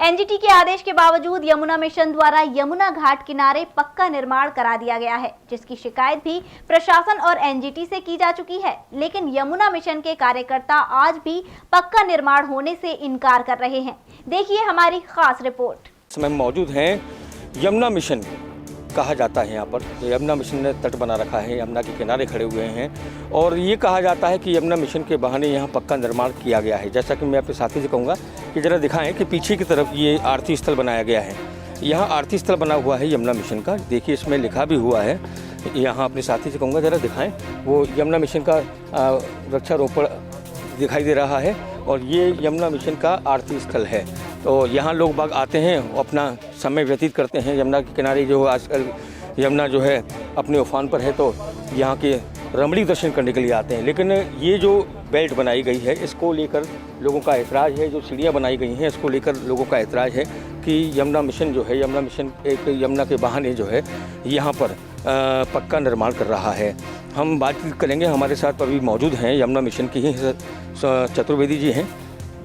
NGT के आदेश के बावजूद यमुना मिशन द्वारा यमुना घाट किनारे पक्का निर्माण करा दिया गया है, जिसकी शिकायत भी प्रशासन और एनजीटी से की जा चुकी है। लेकिन यमुना मिशन के कार्यकर्ता आज भी पक्का निर्माण होने से इनकार कर रहे हैं। देखिए हमारी खास रिपोर्ट। इसमें मौजूद हैं यमुना मिशन कहा जाता है। यहाँ पर यमुना मिशन ने तट बना रखा है, यमुना के किनारे खड़े हुए हैं और ये कहा जाता है कि यमुना मिशन के बहाने यहाँ पक्का निर्माण किया गया है। जैसा कि मैं अपने साथी से कहूँगा कि ज़रा दिखाएं कि पीछे की तरफ ये आरती स्थल बनाया गया है। यहाँ आरती स्थल बना हुआ है यमुना मिशन का, देखिए इसमें लिखा भी हुआ है। यहाँ अपने साथी से कहूँगा ज़रा दिखाएँ, वो यमुना मिशन का वृक्षारोपण दिखाई दे रहा है और ये यमुना मिशन का आरती स्थल है। तो यहाँ लोग बाग आते हैं, अपना समय व्यतीत करते हैं। यमुना के किनारे जो आजकल यमुना जो है अपने उफान पर है, तो यहाँ के रमणी दर्शन करने के लिए आते हैं। लेकिन ये जो बेल्ट बनाई गई है इसको लेकर लोगों का ऐतराज़ है, जो सीढ़ियाँ बनाई गई हैं इसको लेकर लोगों का ऐतराज़ है कि यमुना मिशन जो है, यमुना मिशन एक यमुना के बहाने जो है यहाँ पर पक्का निर्माण कर रहा है। हम बातचीत करेंगे, हमारे साथ अभी मौजूद हैं यमुना मिशन की ही चतुर्वेदी जी हैं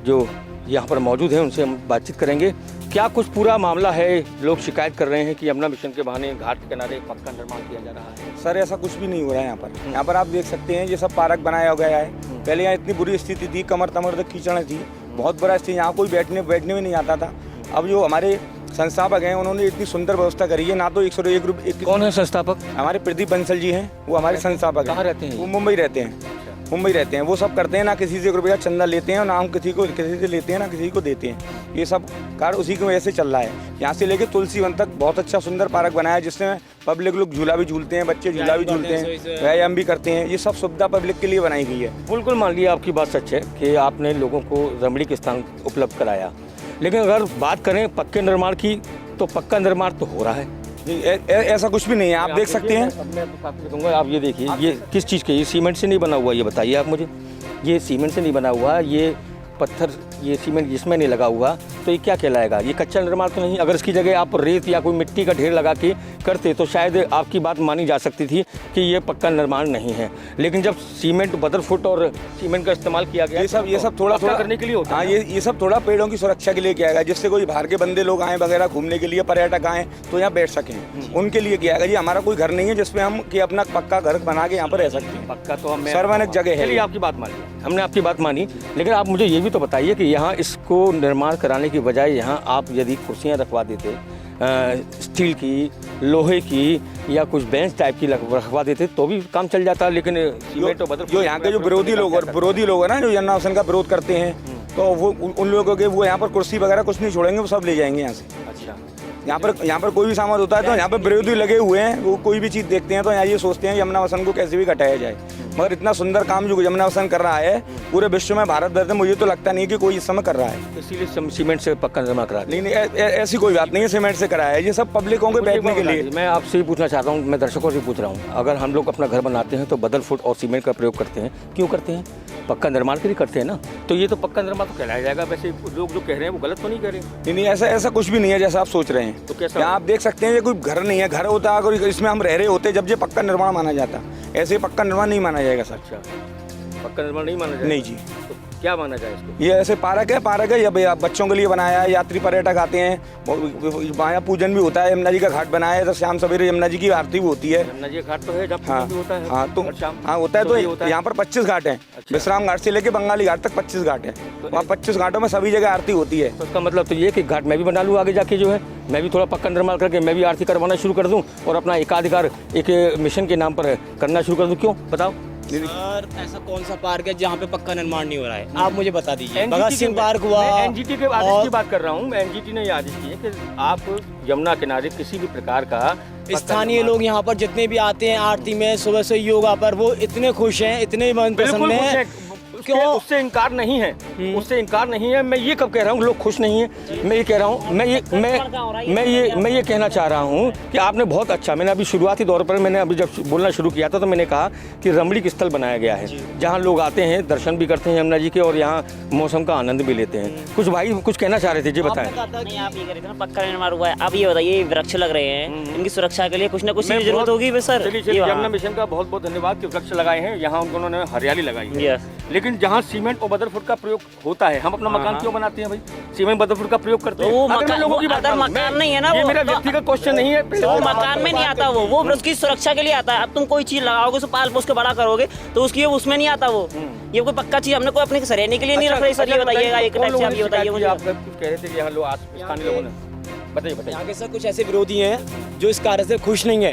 जो यहाँ पर मौजूद हैं, उनसे हम बातचीत करेंगे। क्या कुछ पूरा मामला है? लोग शिकायत कर रहे हैं कि यमुना मिशन के बहाने घाट के किनारे पक्का निर्माण किया जा रहा है। सर ऐसा कुछ भी नहीं हो रहा है यहाँ पर। यहाँ पर आप देख सकते हैं ये सब पार्क बनाया गया है। पहले यहाँ इतनी बुरी स्थिति थी, कमर तमर तक कीचड़ थी, बहुत बुरा स्थिति, यहाँ कोई बैठने में नहीं आता था। अब जो हमारे संस्थापक हैं उन्होंने इतनी सुंदर व्यवस्था करी है। ना तो 101 रुपये। कौन है संस्थापक? हमारे प्रदीप बंसल जी हैं, वो हमारे संस्थापक। कहाँ रहते हैं? वो मुंबई रहते हैं। वो सब करते हैं, ना किसी से रुपया चंदा लेते हैं और ना हम किसी से लेते हैं, ना किसी को देते हैं। ये सब कार्य उसी की वजह से चल रहा है। यहाँ से लेके तुलसीवन तक बहुत अच्छा सुंदर पार्क बनाया है, जिसमें पब्लिक लोग झूला भी झूलते हैं, बच्चे झूला भी झूलते हैं, व्यायाम भी करते हैं। ये सब सुविधा पब्लिक के लिए बनाई गई है। बिल्कुल मान लिया आपकी बात सच है कि आपने लोगों को रमणीक स्थान उपलब्ध कराया, लेकिन अगर बात करें पक्के निर्माण की तो पक्का निर्माण तो हो रहा है। ऐसा कुछ भी नहीं है, आप देख सकते हैं। आप ये देखिए, ये किस चीज़ के, ये सीमेंट से नहीं बना हुआ, ये बताइए आप मुझे। ये सीमेंट से नहीं बना हुआ, ये पत्थर, ये सीमेंट जिसमें नहीं लगा हुआ, तो ये क्या कहलाएगा? ये कच्चा निर्माण तो नहीं। अगर इसकी जगह आप रेत या कोई मिट्टी का ढेर लगा के करते तो शायद आपकी बात मानी जा सकती थी कि ये पक्का निर्माण नहीं है। लेकिन जब सीमेंट, बदरफुट और सीमेंट का इस्तेमाल किया गया, ये सब थोड़ा करने के लिए होता है। ये सब थोड़ा पेड़ों की सुरक्षा के लिए किया गया, जिससे कोई बाहर के बंदे लोग आए वगैरह घूमने के लिए, पर्यटक आए तो यहाँ बैठ सकें, उनके लिए किया गया। जी हमारा कोई घर नहीं है जिसमें हम कि अपना पक्का घर बना के यहाँ पर रह सकते हैं। पक्का तो हम सार्वजनिक जगह है। आपकी बात मानी, हमने आपकी बात मानी, लेकिन आप मुझे ये भी तो बताइए कि यहाँ इसको निर्माण कराने की बजाय यहाँ आप यदि कुर्सियाँ रखवा देते, स्टील की, लोहे की या कुछ बेंच टाइप की रखवा देते तो भी काम चल जाता। लेकिन जो यहाँ के जो विरोधी लोग हैं ना, जो यमुना मिशन का विरोध करते हैं, तो वो उन लोगों के वो यहाँ पर कुर्सी वगैरह कुछ नहीं छोड़ेंगे, वो सब ले जाएंगे यहाँ से। अच्छा, यहाँ पर कोई भी सामान होता है तो यहाँ पर विरोधी लगे हुए हैं, वो कोई भी चीज़ देखते हैं तो यहाँ ये सोचते हैं यमुना मिशन को कैसे भी घटाया जाए। मगर इतना सुंदर काम जो यमुना मिशन कर रहा है पूरे विश्व में, भारत भर में मुझे तो लगता नहीं कि कोई इस समय कर रहा है। इसीलिए सीमेंट से पक्का निर्माण करा। नहीं, ऐसी कोई बात नहीं है, सीमेंट से कराया है। ये सब पब्लिकों के बैठने के लिए। मैं आपसे ही पूछना चाहता हूँ, मैं दर्शकों से पूछ रहा हूँ, अगर हम लोग अपना घर बनाते हैं तो बदल फुट और सीमेंट का प्रयोग करते हैं, क्यों करते हैं? पक्का निर्माण के लिए करते हैं ना, तो ये तो पक्का निर्माण तो कहलाया जाएगा। वैसे लोग जो कह रहे हैं वो गलत तो नहीं कह रहे? नहीं, ऐसा कुछ भी नहीं है जैसा आप सोच रहे हैं। तो कैसा? यहाँ आप देख सकते हैं ये कोई घर नहीं है। घर होता अगर इसमें हम रह रहे होते जब ये पक्का निर्माण माना जाता, ऐसे पक्का निर्माण नहीं माना जाएगा सर। अच्छा, पक्का निर्माण नहीं माना जाएगा? नहीं जी। तो क्या माना जाए इसको? ये ऐसे पार्क है, या बच्चों के लिए बनाया है, यात्री पर्यटक आते हैं, वहाँ पूजन भी होता है। यमुना जी का घाट बनाया है तो शाम सवेरे यमुना जी की आरती भी होती है। यमुना जी का घाट तो है, जब हाँ, भी होता है। हाँ तो हाँ होता है। तो यहाँ पर 25 घाट हैं। विश्राम घाट से लेके बंगाली घाट तक 25 घाट है। वहाँ 25 घाटों में सभी जगह आरती होती है। तो उसका मतलब तो ये कि घाट मैं भी बना लूँ आगे जाके, जो है मैं भी थोड़ा पक्का निर्माण करके मैं भी आरती करवाना शुरू कर दूँ और अपना एकाधिकार एक मिशन के नाम पर करना शुरू कर दूँ। क्यों बताओ सर? ऐसा कौन सा पार्क है जहाँ पे पक्का निर्माण नहीं हो रहा है? आप मुझे बता दीजिए। भगत सिंह पार्क हुआ। एनजीटी के आदेश की बात कर रहा हूँ। एनजीटी ने ये आदेश किया कि आप यमुना किनारे किसी भी प्रकार का स्थानीय लोग यहाँ पर जितने भी आते हैं आरती में, सुबह से योगा पर, वो इतने खुश हैं, इतने मन पसंद हैं। क्यों? उससे इनकार नहीं है, उससे इनकार नहीं है। मैं ये कब कह रहा हूँ लोग खुश नहीं है? मैं ये कह रहा हूँ, मैं ये कहना चाह रहा हूँ कि आपने बहुत अच्छा, मैंने अभी शुरुआती दौर पर मैंने अभी जब बोलना शुरू किया था तो मैंने कहा कि रमणीक स्थल बनाया गया है जहाँ लोग आते हैं, दर्शन भी करते हैं यमुना जी के और यहाँ मौसम का आनंद भी लेते हैं। कुछ भाई कुछ कहना चाह रहे थे, जी बताएं। नहीं, आप ये कह रहे थे ना पक्का निर्माण हुआ है। अब ये बताइए, वृक्ष लग रहे हैं, इनकी सुरक्षा के लिए कुछ ना कुछ जरूरत होगी सर। यमुना मिशन का बहुत बहुत धन्यवाद कि वृक्ष लगाए हैं, यहाँ उन्होंने हरियाली लगाई है। लेकिन जहाँ सीमेंट और बदरफुट का प्रयोग होता है, हम अपना मकान क्यों बनाते हैं भाई? सीमेंट बदरपुर का प्रयोग करते तो हैं। वो अगर मैं मकान- लोगों की बात अगर करूं, मकान मैं- नहीं है ना ये वो, मेरा तो- व्यक्तिगत क्वेश्चन नहीं है। तो मकान में नहीं आता वो उसकी सुरक्षा के लिए आता है। अब तुम कोई चीज लगाओगे, उसको पाल पोस के बड़ा करोगे तो उसकी उसमें नहीं आता वो। ये कोई पक्का चीज हमने कोई अपने रहने के लिए नहीं रख रही सर। ये बताइएगा एक टाइप से, आप ये बताइए मुझे। आप कुछ कह रहे थे कि यहाँ लोग स्थानीय लोगों ने बताइए यहाँ के सर कुछ ऐसे विरोधी हैं जो इस कार्य से खुश नहीं है।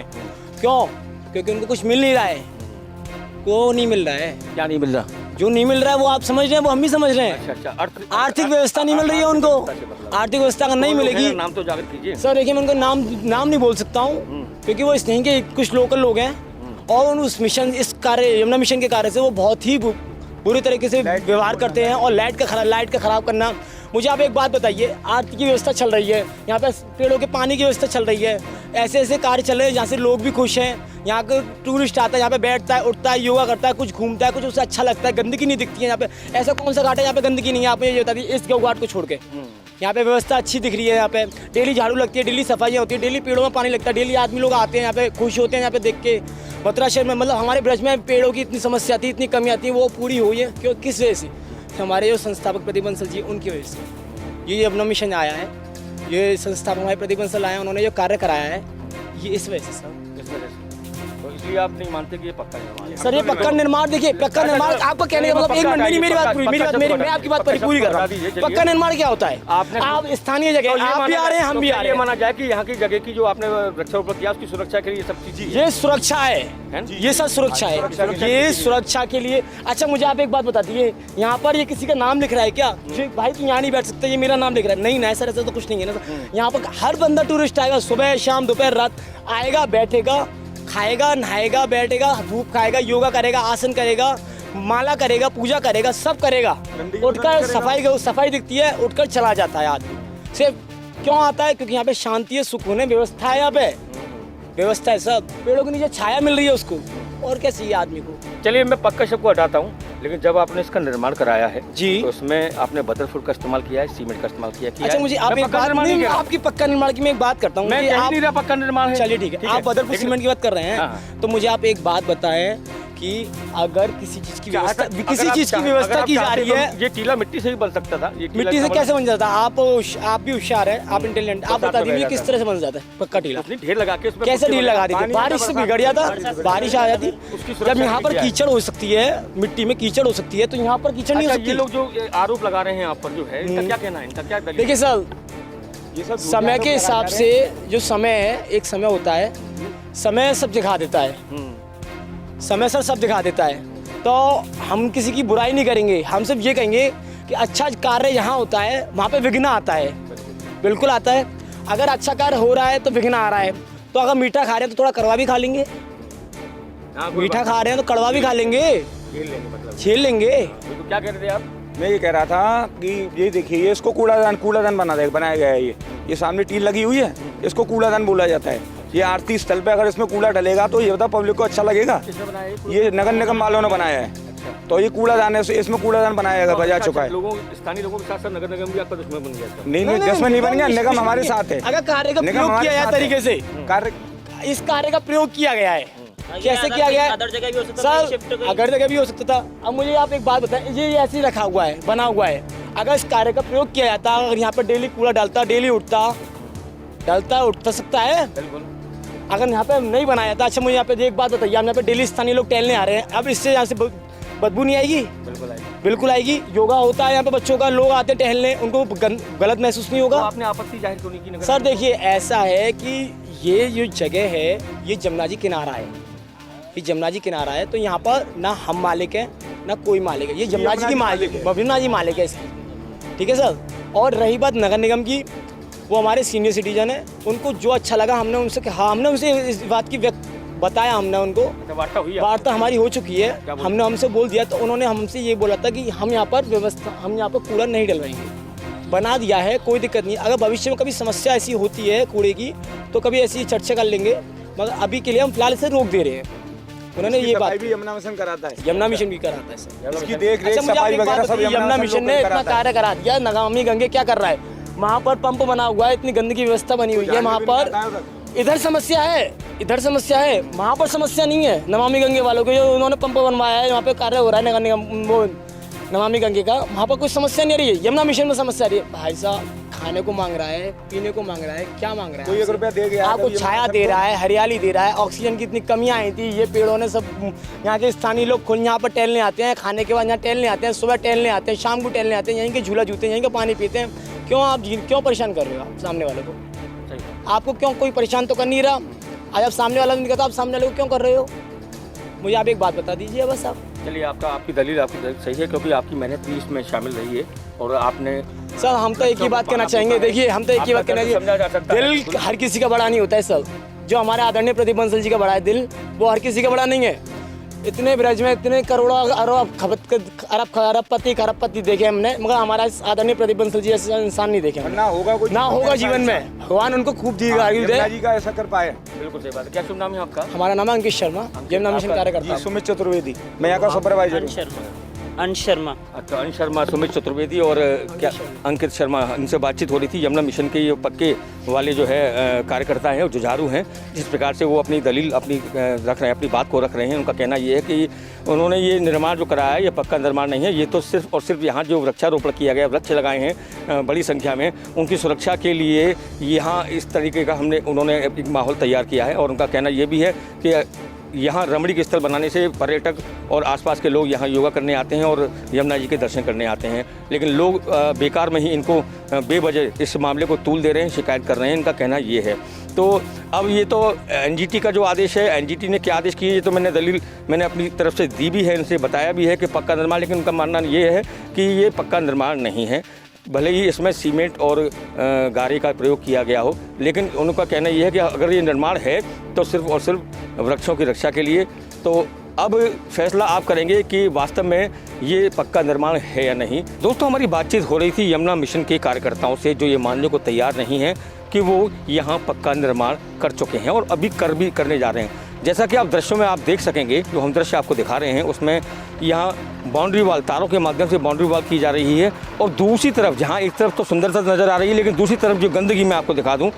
क्यों? क्योंकि उनको कुछ मिल नहीं रहा है। क्यों नहीं मिल रहा है? क्या नहीं मिल रहा? जो नहीं मिल रहा है वो आप समझ रहे हैं, वो हम भी समझ रहे हैं। अच्छा, आर्थिक व्यवस्था नहीं मिल रही है उनको। आर्थिक व्यवस्था अगर नहीं मिलेगी, नाम तो जाकर कीजिए सर देखिए मैं उनको नाम नहीं बोल सकता हूँ क्योंकि वो इस नहीं के कुछ लोकल लोग हैं और उस मिशन इस कार्य यमुना मिशन के कार्य से वो बहुत ही बुरी तरीके से व्यवहार करते हैं। और लाइट का खराब करना। मुझे आप एक बात बताइए, आर्थिक की व्यवस्था चल रही है, यहाँ पे पेड़ों के पानी की व्यवस्था चल रही है, ऐसे ऐसे कार्य चल रहे हैं जहाँ से लोग भी खुश हैं। यहाँ के टूरिस्ट आता है, यहाँ पे बैठता है, उठता है, योगा करता है, कुछ घूमता है, कुछ उसे अच्छा लगता है, गंदगी नहीं दिखती है यहाँ पे। ऐसा कौन सा घाट है यहाँ पे गंदगी नहीं है? आप ये बता दीजिए इस गौ घाट को छोड़ के। यहाँ पे व्यवस्था अच्छी दिख रही है। यहाँ पे डेली झाड़ू लगती है, डेली सफाइयाँ होती है, डेली पेड़ों में पानी लगता है, डेली आदमी लोग आते हैं यहाँ पे, खुश होते हैं यहाँ पे देख के। मथुरा शहर में मतलब हमारे ब्रज में पेड़ों की इतनी समस्या थी, इतनी कमी आती है, वो पूरी हुई है। क्यों? किस वजह से? हमारे जो संस्थापक प्रदीप बंसल जी उनकी वजह से ये यमुना मिशन आया है। ये संस्थापक हमारे प्रदीप बंसल आए हैं, उन्होंने जो कार्य कराया है ये इस वजह से सर। इस वजह से तो इसलिए आप नहीं मानते कि ये पक्का निर्माण है? सर ये पक्का निर्माण, देखिए पक्का निर्माण आपका कहने का मतलब एक मिनट मेरी बात पूरी, मैं आपकी बात पूरी कर रहा हूँ। पक्का निर्माण क्या होता है? आप स्थानीय जगह आप भी आ रहे हैं, हम भी आ रहे ये हैं। माना जाए कि यहाँ की जगह की जो आपने वृक्षारोपण किया उसकी सुरक्षा के लिए ये सब चीजें ये सुरक्षा है, ये सब सुरक्षा है, ये सुरक्षा के लिए। अच्छा मुझे आप एक बात बता दीजिए, यहाँ पर ये किसी का नाम लिख रहा है क्या? जो भाई तू यहाँ नहीं बैठ सकता, ये मेरा नाम लिख रहा है? नहीं ना सर, ऐसा तो कुछ नहीं है ना सर। यहाँ पर हर बंदा टूरिस्ट आएगा, सुबह शाम दोपहर रात आएगा, बैठेगा, खाएगा, नहाएगा, बैठेगा, धूप खाएगा, योगा करेगा, आसन करेगा, माला करेगा, पूजा करेगा, सब करेगा। उठकर सफाई दिखती है, उठकर चला जाता है आदमी। सिर्फ क्यों आता है? क्योंकि यहाँ पे शांति है, सुकून है, व्यवस्था है, यहाँ पे व्यवस्था है, सब पेड़ों के नीचे छाया मिल रही है उसको, और क्या चाहिए आदमी को? चलिए मैं पक्का शक को हटाता हूँ, लेकिन जब आपने इसका निर्माण कराया है जी, तो उसमें आपने बदरपुर का इस्तेमाल किया है, सीमेंट का इस्तेमाल किया है? अच्छा मुझे आप एक बात नहीं, आपकी पक्का निर्माण की मैं एक बात करता हूँ। मैं कह नहीं रहा पक्का निर्माण है। चलिए ठीक है, आप बदरपुर सीमेंट की बात कर रहे हैं, तो मुझे आप एक बात बताएं कि अगर किसी चीज की व्यवस्था की जा रही है, ये टीला मिट्टी से ही बन सकता था। मिट्टी से कैसे बन जाता है? आप भी होशियार है, आप इंटेलिजेंट, आप बता दीजिए किस तरह से बन जाता है पक्का टीला? ढेर लगा के उसमें कैसे ढेर लगा देते? बारिश से बिगड़ जाता, बारिश आ जाती, जब यहाँ पर कीचड़ हो सकती है, मिट्टी में कीचड़ हो सकती है, तो यहाँ पर कीचड़ नहीं हो सकती। ये लोग जो आरोप लगा रहे हैं आप पर जो है, इनका क्या कहना है? इनका क्या दलील? देखिए सर, समय के हिसाब से जो समय है, एक समय होता है, समय सब दिखा देता है, समय सर सब दिखा देता है। तो हम किसी की बुराई नहीं करेंगे, हम सिर्फ ये कहेंगे कि अच्छा कार्य यहाँ होता है वहाँ पे विघ्न आता है, बिल्कुल आता है। अगर अच्छा कार्य हो रहा है तो विघ्न आ रहा है, तो अगर मीठा खा रहे हैं तो थोड़ा कड़वा भी खा लेंगे, मीठा खा रहे हैं तो कड़वा भी खा लेंगे, झेल लेंगे। तो क्या कह रहे थे आप? मैं ये कह रहा था कि ये देखिए, ये इसको कूड़ादान बनाया गया है। ये सामने टील लगी हुई है, इसको कूड़ादान बोला जाता है। ये आरती स्थल पे अगर इसमें कूड़ा डलेगा तो ये बता पब्लिक को अच्छा लगेगा? ये नगर निगम वालों ने बनाया है, तो ये कूड़ादान है, इसमें कूड़ादान बनाया बजा चुका है। स्थानीय लोगों के साथ साथ नगर निगम भी आपका दुश्मन बन गया? नहीं, दुश्मन नहीं बन गया, निगम हमारे साथ है। अगर कार्य का प्रयोग किया जाए तरीके से, इस कार्य का प्रयोग किया गया है, कैसे किया गया है सर? अगर जगह भी हो सकता था। अब मुझे आप एक बात बताएं, ये ऐसे ही रखा हुआ है, बना हुआ है, अगर इस कार्य का प्रयोग किया जाता, अगर यहाँ पर डेली कूड़ा डालता, डेली उठता सकता है, अगर यहाँ पे नहीं बनाया था। अच्छा मुझे यहाँ पे एक बात बताइए, हम यहाँ पे डेली स्थानीय लोग टहलने आ रहे हैं, अब इससे यहाँ से बदबू नहीं आएगी? बिल्कुल आएगी। योगा होता है यहाँ पे बच्चों का, लोग आते टहलने, उनको गलत महसूस नहीं होगा? तो आपने आपत्ति जाहिर क्यों नहीं की? सर देखिए ऐसा है कि ये जो जगह है ये जमुना जी किनारा है, ये जमुना जी किनारा है, तो यहाँ पर ना हम मालिक है ना कोई मालिक है, ये जमुना जी की मालिक है, जमुना जी मालिक है इसकी, ठीक है सर। और रही बात नगर निगम की, वो हमारे सीनियर सिटीजन है, उनको जो अच्छा लगा हमने उनसे कहा, हमने उनसे इस बात की बताया, हमने उनको वार्ता हमारी हो चुकी है, हमने हमसे बोल दिया, तो उन्होंने हमसे ये बोला था कि हम यहाँ पर कूड़ा नहीं डलवाएंगे, बना दिया है, कोई दिक्कत नहीं। अगर भविष्य में कभी समस्या ऐसी होती है कूड़े की तो कभी ऐसी चर्चा कर लेंगे, मगर अभी के लिए हम फिलहाल इसे रोक दे रहे हैं। उन्होंने ये बात भी यमुना मिशन कराता है, यमुना मिशन भी कराता है सर, इसकी देख रेख सफाई वगैरह सब यमुना मिशन ने इतना कार्य करा दिया। नमामि गंगे क्या कर रहा है, वहाँ पर पंप बना हुआ है, इतनी गंदगी व्यवस्था बनी हुई है वहाँ पर, इधर समस्या है, वहाँ पर समस्या नहीं है। नमामि गंगे वालों को जो उन्होंने पंप बनवाया है, वहाँ पे कार्य हो रहा है, नगर निगम नमामि गंगे का, वहाँ पर कोई समस्या नहीं आ रही है। यमुना मिशन में समस्या आ रही है। भाई साहब खाने को मांग रहा है, पीने को मांग रहा है, क्या मांग रहा है? कोई 1 रुपया दे गया आपको छाया दे रहा है, हरियाली दे रहा है, ऑक्सीजन की इतनी कमियां आई थी, ये पेड़ों ने सब, यहाँ के स्थानीय लोग खुद यहाँ पर टहलने आते हैं, खाने के बाद यहाँ टहलने आते हैं, सुबह टहलने आते हैं, शाम को टहलने आते हैं, यहीं के झूला झूलते हैं, यहीं का पानी पीते हैं। क्यों आप क्यों परेशान कर रहे हो आप सामने वाले को? आपको क्यों कोई परेशान तो कर नहीं रहा? आज आप सामने वाला नहीं कहता, आप सामने वाले को क्यों कर रहे हो? मुझे आप एक बात बता दीजिए बस आप। चलिए आपकी दलील सही है, क्योंकि आपकी मेहनत भी इसमें शामिल रही है और आपने सर हम तो एक ही बात कहना चाहेंगे, देखिए हम तो एक ही बात कहना समझा जा सकता है। दिल हर किसी का बड़ा नहीं होता है सर। जो हमारे आदरणीय प्रदीप बंसल जी का बड़ा है दिल, वो हर किसी का बड़ा नहीं है। इतने ब्रज में इतने करोड़ों अरबपति देखे हमने, मगर हमारा आदरणीय प्रदीप बंसल जी ऐसा इंसान नहीं देखे। ना होगा कोई, ना होगा जीवन में, भगवान उनको खूब दीर्घायु दे। यमुना जी का ऐसा कर पाए। बिल्कुल सही बात है। क्या शुभ नाम है आपका? हमारा नाम है अंकित शर्मा, यमुना मिशन कार्यकर्ता। जी सुमित चतुर्वेदी, मैं यहाँ का सुपरवाइजर हूँ। अंश शर्मा। अच्छा, अंश शर्मा, सुमित चतुर्वेदी और क्या अंकित शर्मा, इनसे बातचीत हो रही थी। यमुना मिशन के ये पक्के वाले जो है कार्यकर्ता हैं, जुझारू हैं, जिस प्रकार से वो अपनी दलील रख रहे हैं, अपनी बात को रख रहे हैं। उनका कहना ये है कि उन्होंने ये निर्माण जो कराया है ये पक्का निर्माण नहीं है, ये तो सिर्फ और सिर्फ यहाँ जो वृक्षारोपण किया गया, वृक्ष लगाए हैं बड़ी संख्या में, उनकी सुरक्षा के लिए यहाँ इस तरीके का उन्होंने एक माहौल तैयार किया है। और उनका कहना ये भी है कि यहाँ रमणीक स्थल बनाने से पर्यटक और आसपास के लोग यहाँ योगा करने आते हैं और यमुना जी के दर्शन करने आते हैं, लेकिन लोग बेकार में ही इनको बेवजह इस मामले को तूल दे रहे हैं, शिकायत कर रहे हैं। इनका कहना ये है। तो अब ये तो एनजीटी का जो आदेश है, एनजीटी ने क्या आदेश किए, ये तो मैंने अपनी तरफ से दी भी है, इनसे बताया भी है कि पक्का निर्माण, लेकिन उनका मानना ये है कि ये पक्का निर्माण नहीं है। भले ही इसमें सीमेंट और गारे का प्रयोग किया गया हो, लेकिन उनका कहना यह है कि अगर ये निर्माण है तो सिर्फ और सिर्फ वृक्षों की रक्षा के लिए। तो अब फैसला आप करेंगे कि वास्तव में ये पक्का निर्माण है या नहीं। दोस्तों, हमारी बातचीत हो रही थी यमुना मिशन के कार्यकर्ताओं से, जो ये मानने को तैयार नहीं है कि वो यहाँ पक्का निर्माण कर चुके हैं और अभी करने जा रहे हैं। जैसा कि आप दृश्यों में आप देख सकेंगे, जो हम दृश्य आपको दिखा रहे हैं उसमें यहाँ बाउंड्री वाल, तारों के माध्यम से बाउंड्री वाल की जा रही है। और दूसरी तरफ, जहाँ एक तरफ तो सुंदरता नज़र आ रही है, लेकिन दूसरी तरफ जो गंदगी मैं आपको दिखा दूँ,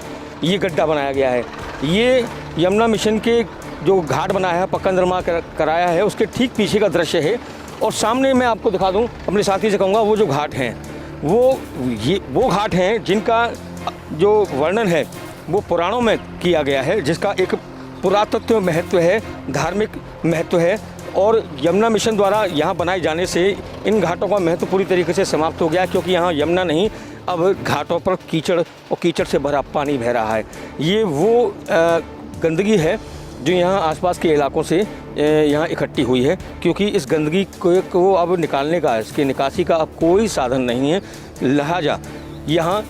ये गड्ढा बनाया गया है। ये यमुना मिशन के जो घाट बनाया है, पक्का निर्माण कराया है, उसके ठीक पीछे का दृश्य है। और सामने मैं आपको दिखा दूँ, अपने साथी से कहूँगा, वो जो घाट हैं वो घाट हैं जिनका जो वर्णन है वो पुराणों में किया गया है, जिसका एक पुरातत्व महत्व है, धार्मिक महत्व है। और यमुना मिशन द्वारा यहाँ बनाए जाने से इन घाटों का महत्व पूरी तरीके से समाप्त हो गया, क्योंकि यहाँ यमुना नहीं, अब घाटों पर कीचड़ और कीचड़ से भरा पानी बह रहा है। ये वो गंदगी है जो यहाँ आसपास के इलाकों से यहाँ इकट्ठी हुई है, क्योंकि इस गंदगी को अब निकालने का, इसके निकासी का अब कोई साधन नहीं है। लिहाजा यहाँ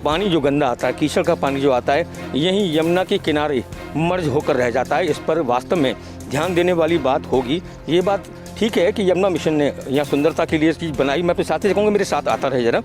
पानी जो गंदा आता है, कीचड़ का पानी जो आता है, यहीं यमुना के किनारे मर्ज होकर रह जाता है। इस पर वास्तव में ध्यान देने वाली बात होगी। ये बात ठीक है कि यमुना मिशन ने यहाँ सुंदरता के लिए चीज़ बनाई। मैं अपने साथी से कहूँगा मेरे साथ आता रहे जरा।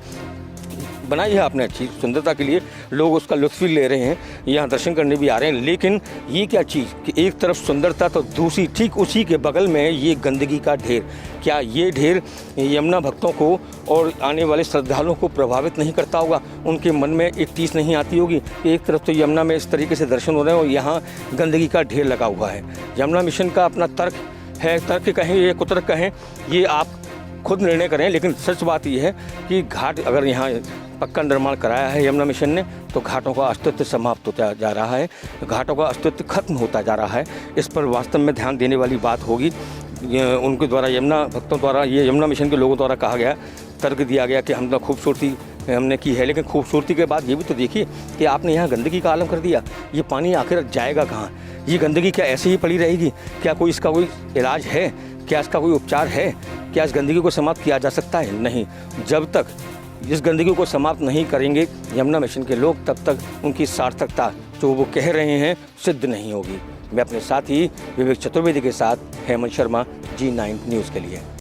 बनाई है आपने अच्छी सुंदरता के लिए, लोग उसका लुत्फ़ भी ले रहे हैं, यहाँ दर्शन करने भी आ रहे हैं। लेकिन ये क्या चीज़ कि एक तरफ सुंदरता तो दूसरी, ठीक उसी के बगल में ये गंदगी का ढेर। क्या ये ढेर यमुना भक्तों को और आने वाले श्रद्धालुओं को प्रभावित नहीं करता होगा? उनके मन में एक टीस नहीं आती होगी कि एक तरफ तो यमुना में इस तरीके से दर्शन हो रहे हैं और यहाँ गंदगी का ढेर लगा हुआ है। यमुना मिशन का अपना तर्क है, तर्क कहें या कुतर्क कहें, ये आप खुद निर्णय करें। लेकिन सच बात यह है कि घाट अगर यहाँ पक्का निर्माण कराया है यमुना मिशन ने, तो घाटों का अस्तित्व समाप्त होता जा रहा है, घाटों का अस्तित्व खत्म होता जा रहा है। इस पर वास्तव में ध्यान देने वाली बात होगी। उनके द्वारा, यमुना भक्तों द्वारा, ये यमुना मिशन के लोगों द्वारा कहा गया, तर्क दिया गया कि हमने खूबसूरती हमने की है, लेकिन खूबसूरती के बाद ये भी तो देखिए कि आपने यहाँ गंदगी का आलम कर दिया। ये पानी आखिर जाएगा कहाँ? ये गंदगी क्या ऐसे ही पड़ी रहेगी? क्या कोई इसका कोई इलाज है? क्या इसका कोई उपचार है? क्या इस गंदगी को समाप्त किया जा सकता है? नहीं। जब तक इस गंदगी को समाप्त नहीं करेंगे यमुना मिशन के लोग, तब तक उनकी सार्थकता जो वो कह रहे हैं सिद्ध नहीं होगी। मैं अपने साथी विवेक चतुर्वेदी के साथ हेमंत शर्मा, G9 न्यूज़ के लिए।